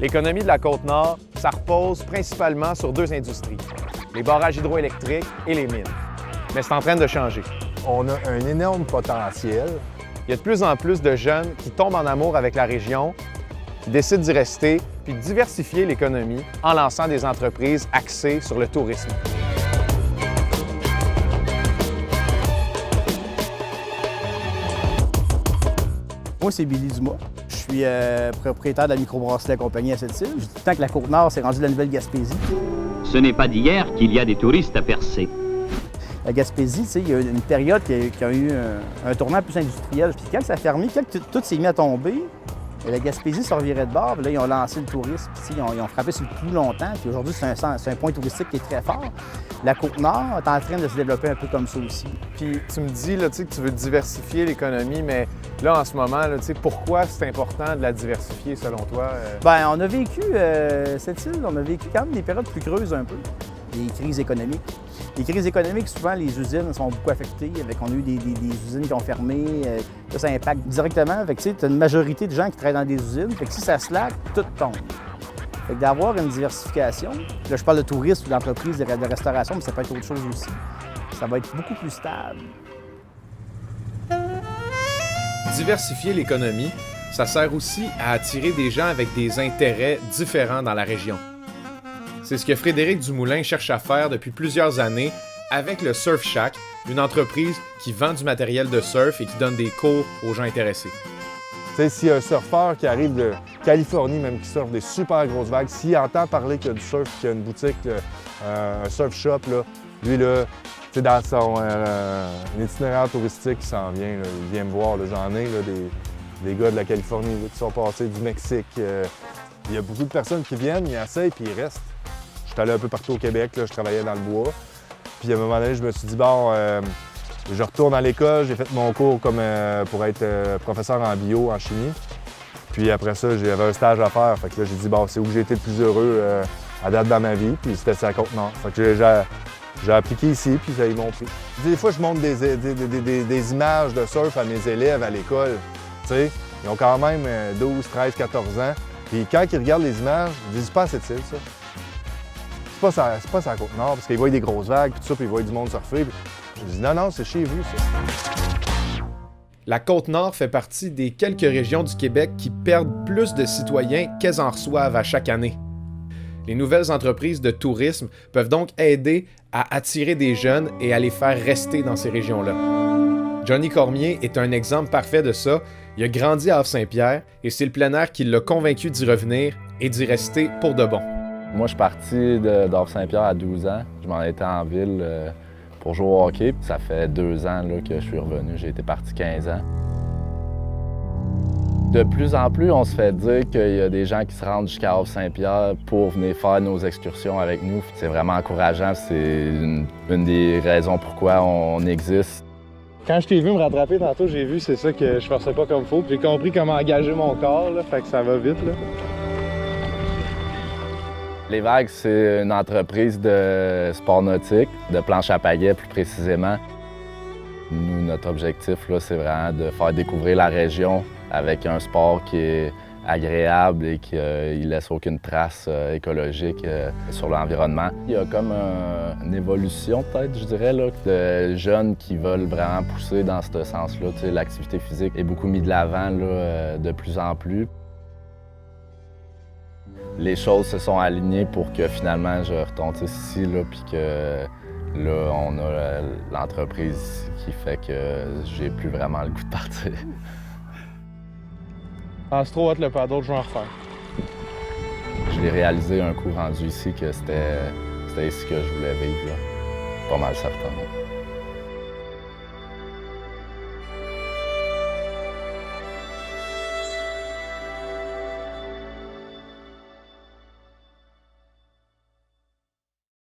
L'économie de la Côte-Nord, ça repose principalement sur deux industries, les barrages hydroélectriques et les mines. Mais c'est en train de changer. On a un énorme potentiel. Il y a de plus en plus de jeunes qui tombent en amour avec la région, qui décident d'y rester, puis de diversifier l'économie en lançant des entreprises axées sur le tourisme. Moi, c'est Billy Dumas. Je suis propriétaire de la microbrasserie La Compagnie à Sept-Îles. Je dis tout le temps que la Côte-Nord, c'est rendu la Nouvelle-Gaspésie. Ce n'est pas d'hier qu'il y a des touristes à Percé. La Gaspésie, tu sais, il y a une période qui a eu un tournant plus industriel. Puis quand ça a fermé, quand tout s'est mis à tomber, la Gaspésie se revirait de bord. Puis là, ils ont lancé le tourisme. Puis, ils ont frappé sur le coup longtemps. Puis aujourd'hui, c'est un point touristique qui est très fort. La Côte-Nord est en train de se développer un peu comme ça aussi. Puis tu me dis là, que tu veux diversifier l'économie, mais là, en ce moment, là, pourquoi c'est important de la diversifier selon toi? Bien, on a vécu, cette île, on a vécu quand même des périodes plus creuses un peu. Des crises économiques. Les crises économiques, souvent, les usines sont beaucoup affectées. On a eu des usines qui ont fermé. Ça impacte directement. Tu as une majorité de gens qui travaillent dans des usines. Fait que si ça slack, tout tombe. Fait que d'avoir une diversification, là, je parle de tourisme ou d'entreprise de restauration, mais ça peut être autre chose aussi. Ça va être beaucoup plus stable. Diversifier l'économie, ça sert aussi à attirer des gens avec des intérêts différents dans la région. C'est ce que Frédéric Dumoulin cherche à faire depuis plusieurs années avec le Surf Shack, une entreprise qui vend du matériel de surf et qui donne des cours aux gens intéressés. Tu sais, s'il y a un surfeur qui arrive de Californie, même qui surfe des super grosses vagues, s'il entend parler qu'il y a du surf, qu'il y a une boutique, un surf shop, là, lui, là, tu sais, dans son itinéraire touristique qui s'en vient, là, il vient me voir. J'en ai là, des gars de la Californie là, qui sont passés du Mexique. Il y a beaucoup de personnes qui viennent, ils essayent, puis ils restent. Je suis allé un peu partout au Québec, là, je travaillais dans le bois. Puis à un moment donné, je me suis dit, bon, je retourne à l'école, j'ai fait mon cours comme, pour être professeur en bio, en chimie. Puis après ça, j'avais un stage à faire. Fait que là, j'ai dit, bon, c'est où j'ai été le plus heureux à date dans ma vie. Puis c'était sur la Côte-Nord. Fait que j'ai appliqué ici, puis ça, ils m'ont pris. Des fois, je montre des images de surf à mes élèves à l'école. Tu sais, ils ont quand même 12, 13, 14 ans. Puis quand ils regardent les images, ils disent, pas cette île, ça. C'est pas sur la Côte-Nord, parce qu'ils voient des grosses vagues, puis tout ça, puis ils voient du monde surfer. Je dis, non, c'est chez vous, ça. La Côte-Nord fait partie des quelques régions du Québec qui perdent plus de citoyens qu'elles en reçoivent à chaque année. Les nouvelles entreprises de tourisme peuvent donc aider à attirer des jeunes et à les faire rester dans ces régions-là. Johnny Cormier est un exemple parfait de ça. Il a grandi à Havre-Saint-Pierre et c'est le plein air qui l'a convaincu d'y revenir et d'y rester pour de bon. Moi, je suis parti d'Havre-Saint-Pierre à 12 ans. Je m'en étais en ville pour jouer au hockey. Ça fait 2 ans là, que je suis revenu. J'ai été parti 15 ans. De plus en plus, on se fait dire qu'il y a des gens qui se rendent jusqu'à Havre-Saint-Pierre pour venir faire nos excursions avec nous. C'est vraiment encourageant. C'est une des raisons pourquoi on existe. Quand je t'ai vu me rattraper tantôt, j'ai vu c'est ça que je forçais pas comme il faut. J'ai compris comment engager mon corps, là, fait que ça va vite. Là. Les Vagues, c'est une entreprise de sport nautique, de planche à pagaie plus précisément. Nous, notre objectif, c'est vraiment de faire découvrir la région avec un sport qui est agréable et qui ne laisse aucune trace écologique sur l'environnement. Il y a comme une évolution, peut-être, je dirais, là, de jeunes qui veulent vraiment pousser dans ce sens-là. L'activité physique est beaucoup mise de l'avant de plus en plus. Les choses se sont alignées pour que finalement je retourne ici, puis que là, on a l'entreprise qui fait que j'ai plus vraiment le goût de partir. C'est trop hot le paddle, je vais en refaire. Je l'ai réalisé un coup rendu ici que c'était ici que je voulais vivre, là. Pas mal certain.